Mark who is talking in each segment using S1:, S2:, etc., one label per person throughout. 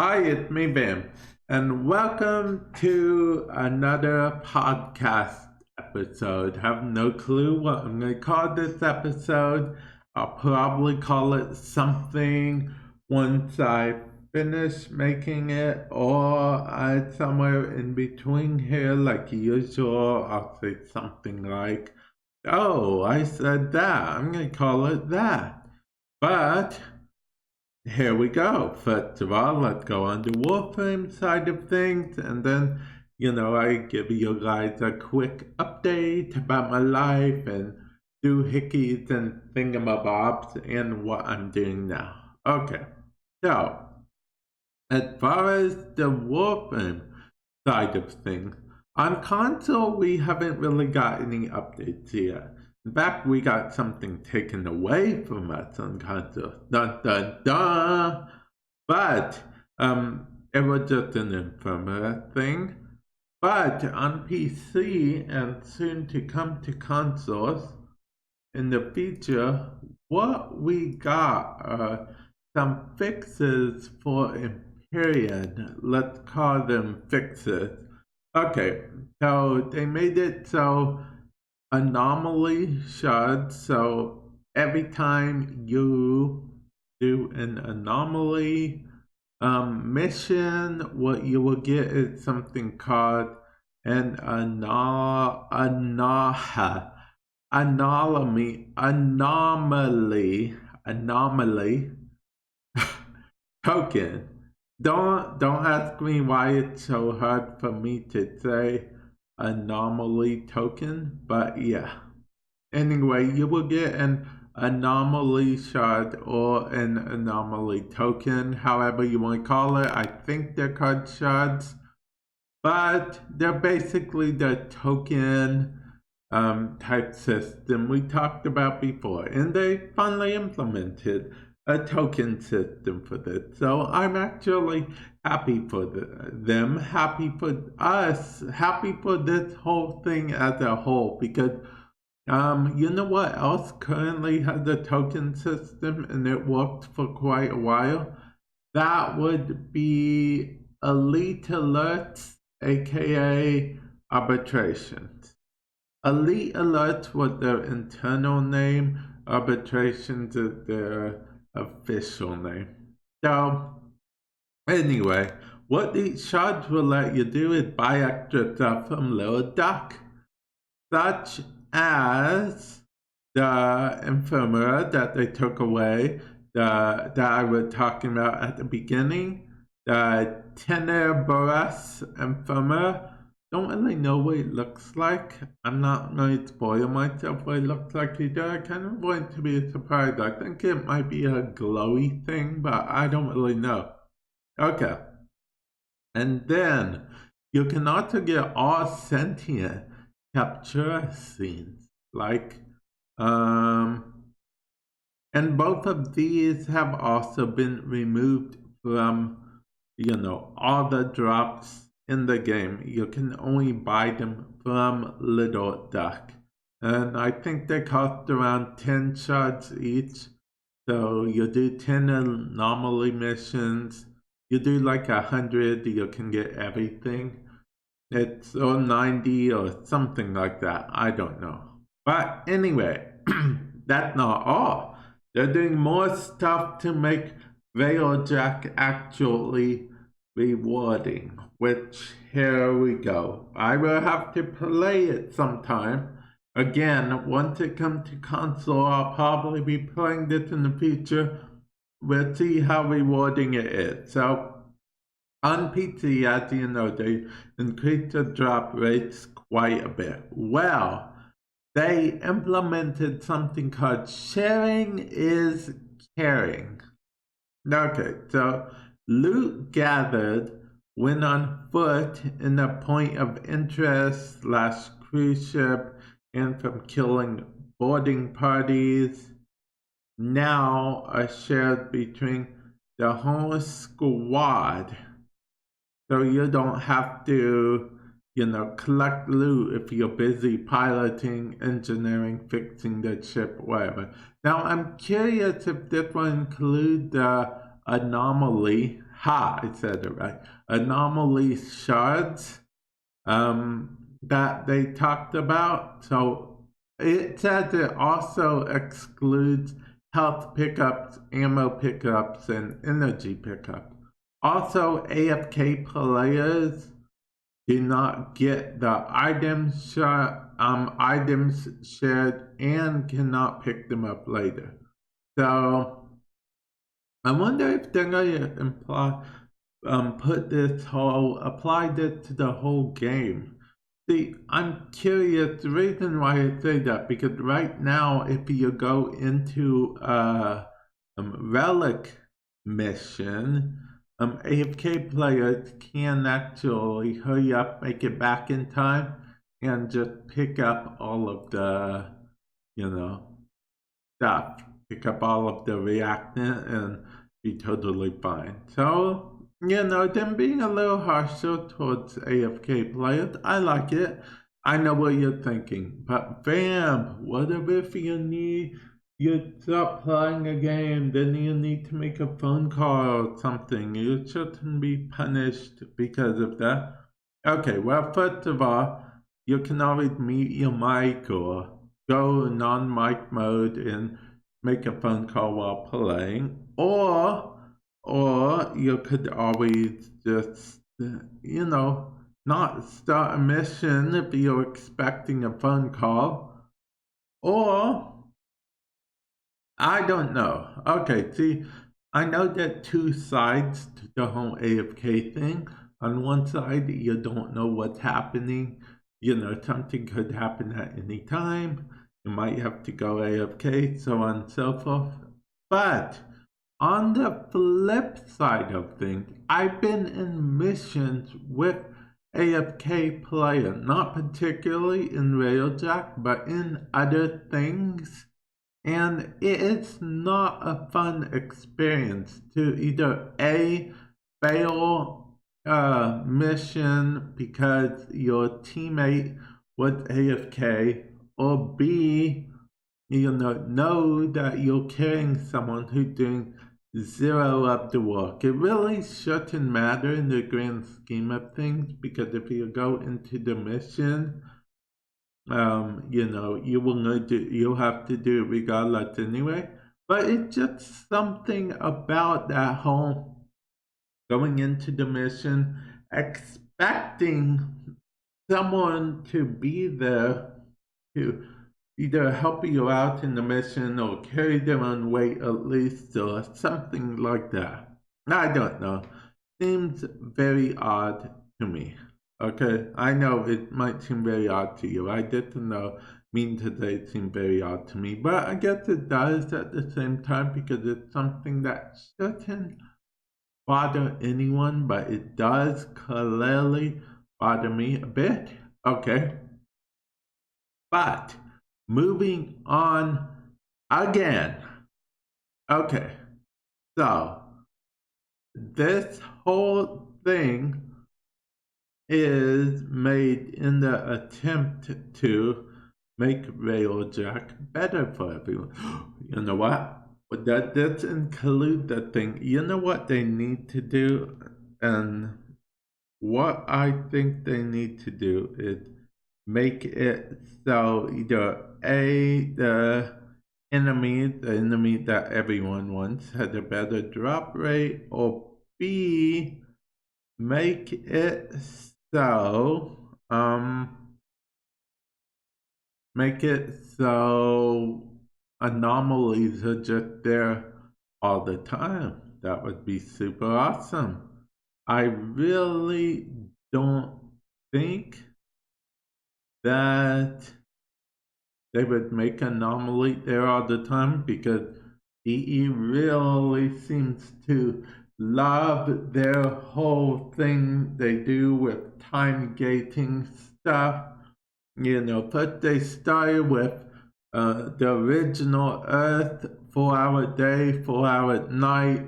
S1: Hi, it's me, Bam, and welcome to another podcast episode. Have no clue what I'm going to call this episode. I'll probably call it something once I finish making it, or somewhere in between here, like usual. I'll say something like, "Oh, I said that. I'm going to call it that." But here we go. First of all, let's go on the Warframe side of things, and then, I give you guys a quick update about my life and doohickeys and thingamabobs and what I'm doing now. Okay, so as far as the Warframe side of things, on console we haven't really got any updates yet. In fact, we got something taken away from us on console. Dun dun dun! But it was just an ephemeral thing. But on PC and soon to come to consoles in the future, what we got are some fixes for Empyrean. Let's call them fixes. Okay, so they made it so Anomaly shards, so every time you do an anomaly mission, what you will get is something called an anomaly token. Don't ask me why it's so hard for me to say anomaly token, but yeah. Anyway, you will get an anomaly shard or an anomaly token, however you want to call it. I think they're called shards, but they're basically the token type system we talked about before, and they finally implemented a token system for this. So I'm actually happy for them, happy for us, happy for this whole thing as a whole, because you know what else currently has a token system and it worked for quite a while? That would be Elite Alerts, aka arbitrations. Elite Alerts was their internal name, arbitrations is their official name. So, anyway, what these shards will let you do is buy extra stuff from Little Duck, such as the infirmary that they took away, that I was talking about at the beginning, the Tenebrous infirmary. Don't really know what it looks like. I'm not going to spoil myself what it looks like either. I kind of want it to be a surprise. I think it might be a glowy thing, but I don't really know. Okay. And then you can also get all sentient capture scenes. And both of these have also been removed from, all the drops in the game. You can only buy them from Little Duck. And I think they cost around 10 shards each. So you do 10 anomaly missions. You do like 100, you can get everything. It's or 90 or something like that. I don't know. But anyway, that's not all. They're doing more stuff to make Veiljack actually rewarding, which here we go. I will have to play it sometime. Again, once it comes to console, I'll probably be playing this in the future. We'll see how rewarding it is. So, on PC, as you know, they increased the drop rates quite a bit. Well, they implemented something called sharing is caring. Okay, so loot gathered when on foot in a point of interest / cruise ship and from killing boarding parties now are shared between the whole squad. So you don't have to, collect loot if you're busy piloting, engineering, fixing the ship, whatever. Now, I'm curious if this will include the anomaly, I said it right. Anomaly shards that they talked about. So it says it also excludes health pickups, ammo pickups, and energy pickups. Also, AFK players do not get the items shared and cannot pick them up later. So I wonder if they're gonna apply this to the whole game. See, I'm curious. The reason why I say that because right now, if you go into a relic mission, AFK players can actually hurry up, make it back in time, and just pick up all of the, stuff. Pick up all of the reactant and be totally fine. So, them being a little harsher towards AFK players, I like it. I know what you're thinking, but fam, what if you stop playing a game, then you need to make a phone call or something. You shouldn't be punished because of that. Okay, well, first of all, you can always mute your mic or go non-mic mode and make a phone call while playing, or you could always just not start a mission if you're expecting a phone call, or I don't know. Okay, see, I know there are two sides to the whole AFK thing. On one side, you don't know what's happening. Something could happen at any time. You might have to go AFK, so on and so forth. But on the flip side of things, I've been in missions with AFK player, not particularly in Railjack, but in other things. And it is not a fun experience to either A, fail a mission because your teammate was AFK, or B, know that you're carrying someone who's doing zero of the work. It really shouldn't matter in the grand scheme of things, because if you go into the mission, you'll have to do it regardless anyway. But it's just something about that whole going into the mission, expecting someone to be there to either help you out in the mission or carry their own weight at least, or something like that. I don't know. Seems very odd to me. Okay, I know it might seem very odd to you. I didn't mean today it seemed very odd to me, but I guess it does at the same time, because it's something that shouldn't bother anyone, but it does clearly bother me a bit. Okay, but moving on again. Okay, so this whole thing is made in the attempt to make Railjack better for everyone. You know what? But that does include the thing. You know what they need to do? And what I think they need to do is make it so either A, the enemy that everyone wants had a better drop rate, or B, make it so anomalies are just there all the time. That would be super awesome. I really don't think that they would make Anomaly there all the time, because EE really seems to love their whole thing they do with time gating stuff. First they started with the original Earth, 4-hour day, 4-hour night.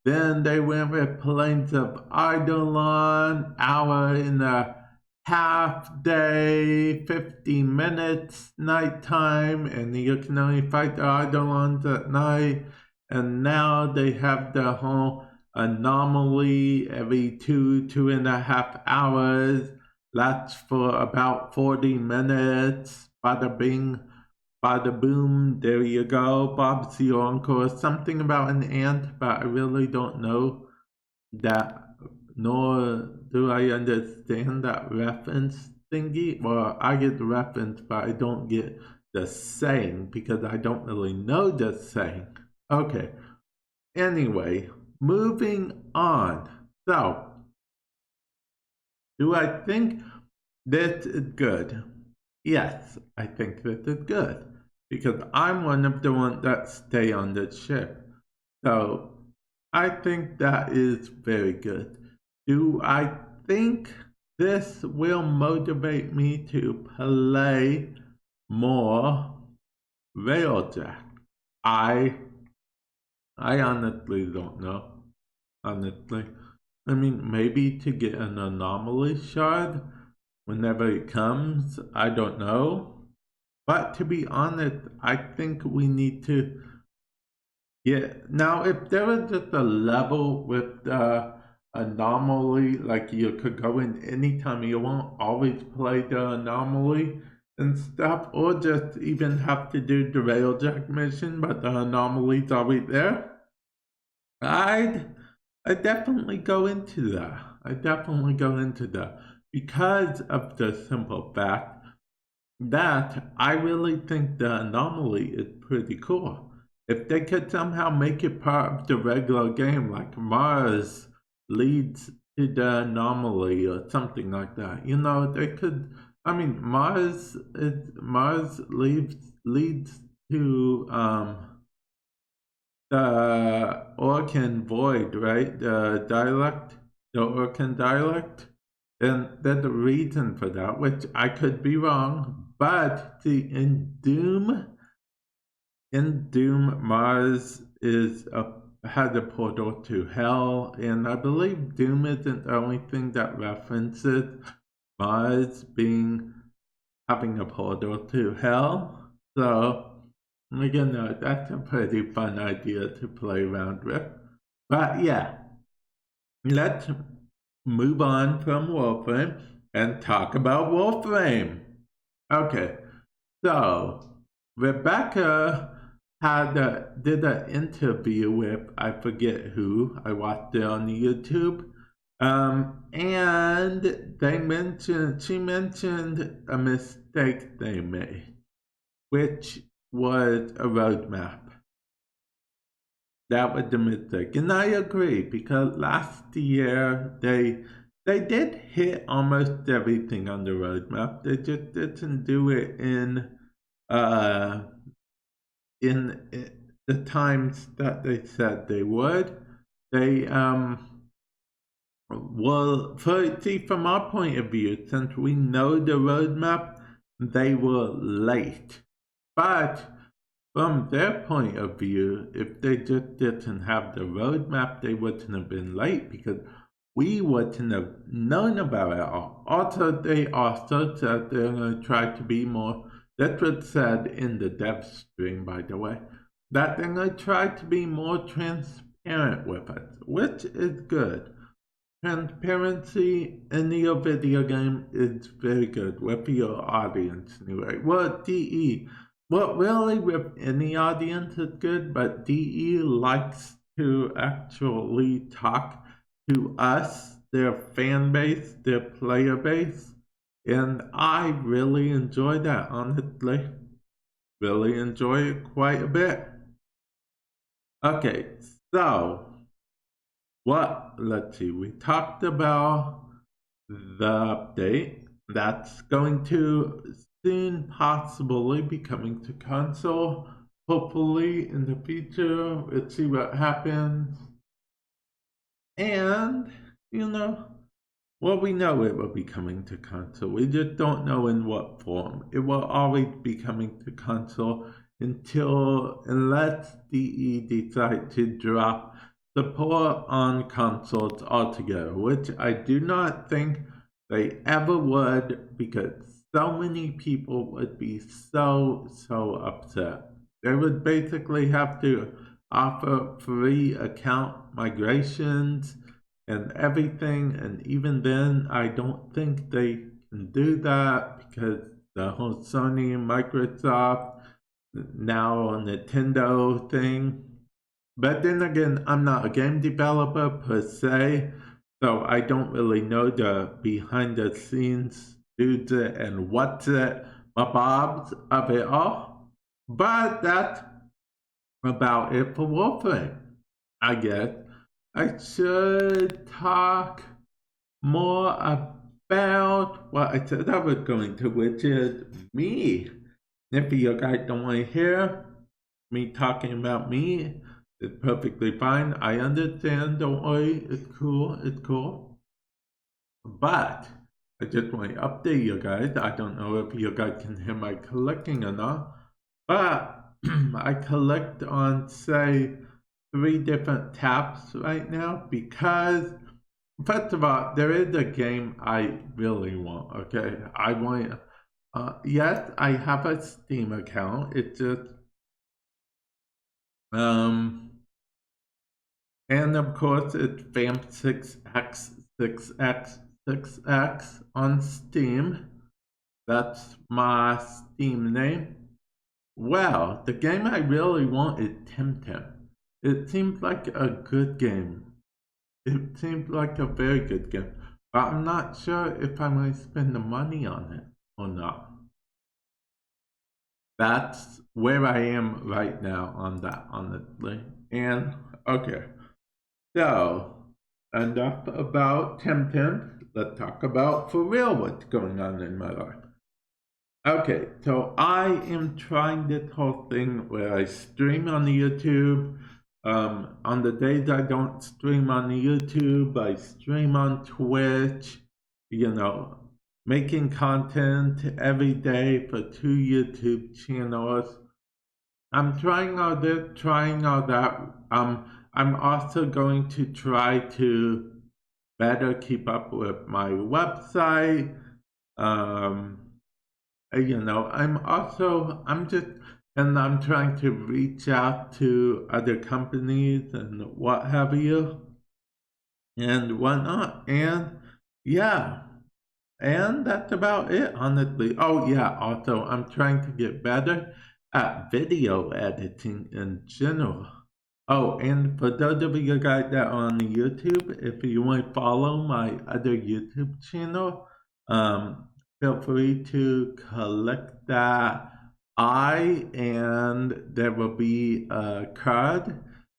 S1: Then they went with Plains of Eidolon, hour in a half day, 50 minutes nighttime, and you can only fight the Eidolons at night. And now they have the whole Anomaly every 2.5 hours. That's for about 40 minutes. Bada bing, bada boom, there you go. Bob's your uncle. Something about an ant, but I really don't know that, nor do I understand that reference thingy. Well, I get the reference, but I don't get the saying because I don't really know the saying. Okay, anyway, moving on. So, do I think this is good? Yes, I think this is good because I'm one of the ones that stay on the ship. So, I think that is very good. Do I think this will motivate me to play more Railjack? I honestly don't know. Honestly. I mean, maybe to get an Anomaly shard whenever it comes, I don't know. But to be honest, I think we need to get. Now, if there was just a level with the Anomaly, like you could go in anytime you want, always play the Anomaly and stuff, or just even have to do the Railjack mission, but the Anomaly's always there, I definitely go into that. I definitely go into that because of the simple fact that I really think the Anomaly is pretty cool. If they could somehow make it part of the regular game, like Mars leads to the Anomaly or something like that, they could. I mean, Mars leads to the Orcan Void, right? The Orcan dialect. And there's a reason for that, which I could be wrong, but in Doom, Mars has a portal to hell, and I believe Doom isn't the only thing that references Mars having a portal to hell. So, that's a pretty fun idea to play around with. But yeah, let's move on from Warframe and talk about Warframe. Okay, so Rebecca did an interview with, I forget who, I watched it on YouTube, and she mentioned a mistake they made, which was a roadmap. That was the mistake, and I agree because last year they did hit almost everything on the roadmap. They just didn't do it in the times that they said they would. They well, from our point of view, since we know the roadmap, they were late. But from their point of view, if they just didn't have the roadmap, they wouldn't have been late because we wouldn't have known about it all. Also, they also said they're going to try to be more, that's what's said in the dev stream, by the way, that they're going to try to be more transparent with it, which is good. Transparency in your video game is very good with your audience anyway. Well, DE, well, really with any audience is good, but DE likes to actually talk to us, their fan base, their player base, and I really enjoy that, honestly. Really enjoy it quite a bit. Okay, so let's see, we talked about the update that's going to soon possibly be coming to console, hopefully in the future. Let's see what happens. And, well, we know it will be coming to console. We just don't know in what form. It will always be coming to console unless DE decide to drop support on consoles altogether, which I do not think they ever would because so many people would be so upset. They would basically have to offer free account migrations and everything, and even then I don't think they can do that because the whole Sony and Microsoft now Nintendo thing. But then again, I'm not a game developer per se, so I don't really know the behind the scenes dudes and what's it, bobs of it all. But that's about it for Warframe, I guess. I should talk more about what I said I was going to, which is me. If you guys don't want to hear me talking about me, it's perfectly fine. I understand. Don't worry. It's cool. It's cool. But I just want to update you guys. I don't know if you guys can hear my collecting or not. But I collect on, say, 3 different tabs right now because, first of all, there is a game I really want, okay? I want, yes, I have a Steam account. It's just, and of course, it's Vamp 6X, 6X, 6X on Steam. That's my Steam name. Well, the game I really want is Temtem. It seems like a good game. It seems like a very good game. But I'm not sure if I'm going to spend the money on it or not. That's where I am right now on that, honestly. And, okay. So, enough about Temtem. Let's talk about for real what's going on in my life. Okay, so I am trying this whole thing where I stream on the YouTube. On the days I don't stream on the YouTube, I stream on Twitch, making content every day for 2 YouTube channels. I'm trying all this, trying all that. I'm also going to try to better keep up with my website. I'm trying to reach out to other companies and what have you and whatnot. And yeah, and that's about it, honestly. Oh yeah, also I'm trying to get better at video editing in general. Oh, and for those of you guys that are on YouTube, if you want to follow my other YouTube channel, feel free to collect that and there will be a card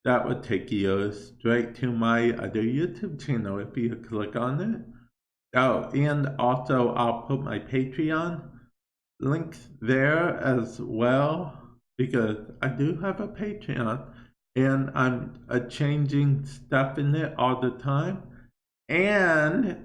S1: that will take you straight to my other YouTube channel if you click on it. Oh, and also I'll put my Patreon links there as well because I do have a Patreon and I'm changing stuff in it all the time. And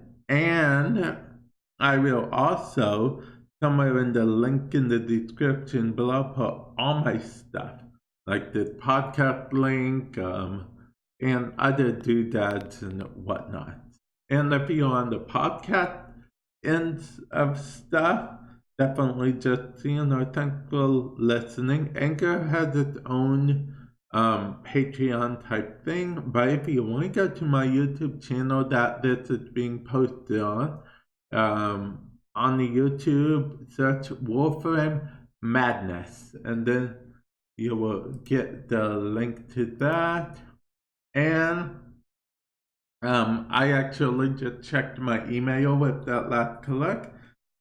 S1: I will also, somewhere in the link in the description below, put all my stuff, like the podcast link, and other doodads and whatnot. And if you're on the podcast end of stuff, definitely just, thanks for listening. Anchor has its own Patreon type thing, but if you want to go to my YouTube channel that this is being posted on the YouTube, search Warframe Madness, and then you will get the link to that. And I actually just checked my email with that last collect,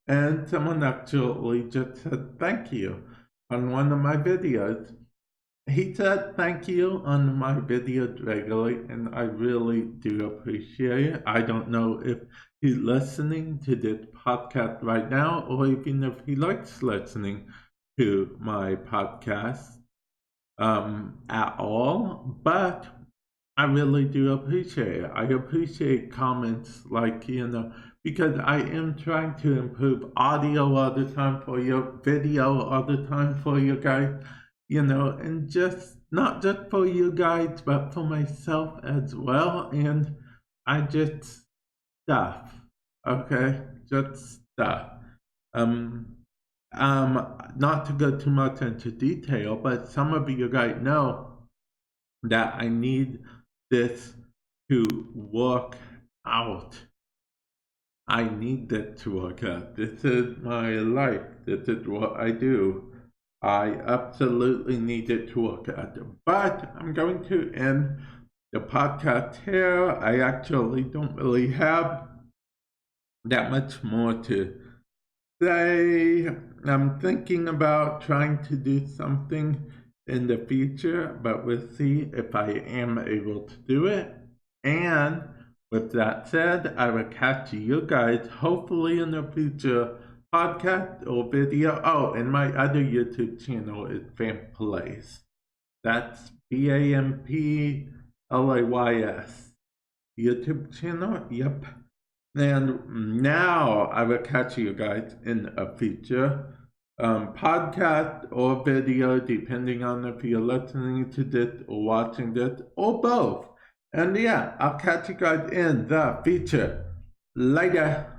S1: and someone actually just said thank you on one of my videos. He said thank you on my videos regularly, and I really do appreciate it. I don't know if he's listening to this podcast right now, or even if he likes listening to my podcast at all, but I really do appreciate it. I appreciate comments like, because I am trying to improve audio all the time for you, video all the time for you guys, and just not just for you guys, but for myself as well. And I just stuff, okay? Just stuff. Not to go too much into detail, but some of you guys know that I need this to work out. I need that to work out. This is my life. This is what I do. I absolutely need it to work out. But I'm going to end the podcast here. I actually don't really have that much more to say. I'm thinking about trying to do something in the future, but we'll see if I am able to do it. And with that said, I will catch you guys hopefully in the future podcast or video. Oh, and my other YouTube channel is Vamp Plays. That's VAMPLAYS. YouTube channel? Yep. And now I will catch you guys in a future podcast or video, depending on if you're listening to this or watching this or both. And yeah, I'll catch you guys in the future. Later.